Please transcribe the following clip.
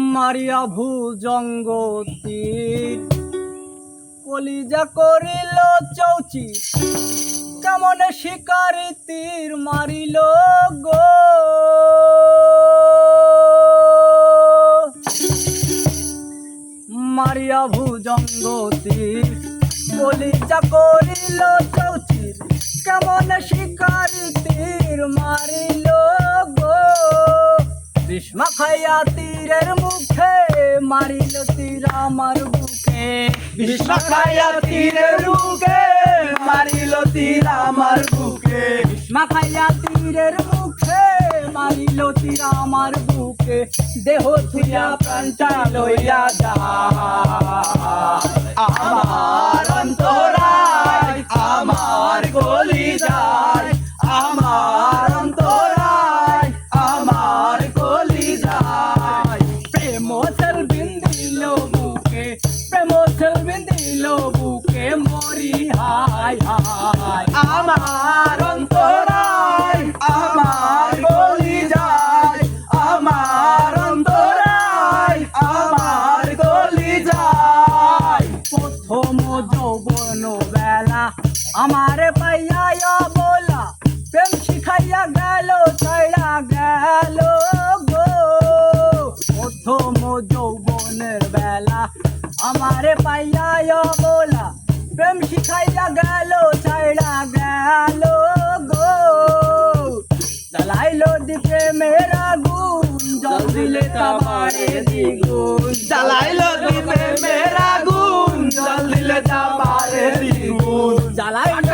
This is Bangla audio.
মারিয়া ভুজঙ্গ তীর কলিজা করিল চৌচি কেমন শিকারি তীর মারিল গো মারিয়া ভুজঙ্গ তীর কলিজা করিল চৌচি কেমন শিকারি তীর মারিল গো বিষ্মা খাইয়া তীরের মুখে মারিল তীর আমার বুকে বিষ্মা খাইয়া তীরের মুখে মারিল তীর আমার বুকে বিষ্মা খাইয়া তীরের মুখে মারিল তীর আমার বুকে দেহ থুইয়া প্রাণটা লইয়া যায় আমার অন্তরায় আমার কলিজায় আমার অন্তরায় আমার কলিজায় প্রেম সেলবিন দিল বুকে প্রেম সেলবিন দিল বুকে মরি হায় হায় আমার অন্তরায় আমার কলিজায় আমার অন্তরায় আমার কলিজায় প্রথম যৌবন বেলা আমারে পাইয়া বলা প্রেম শিখাইয়া গেল ছাইড়া গেল গো প্রথম যৌবনের বেলা আমারে পাইয়া বলা প্রেম শিখাইয়া গেল ছাইড়া গেল গো জ্বালাইলো দিপে মেরা গুণ জল দিলে তাবারে দ্বিগুণ জ্বালাইলো দিবে মেরা গুণ জল দিলে যাবারে দ্বিগুণ জ্বালাইলো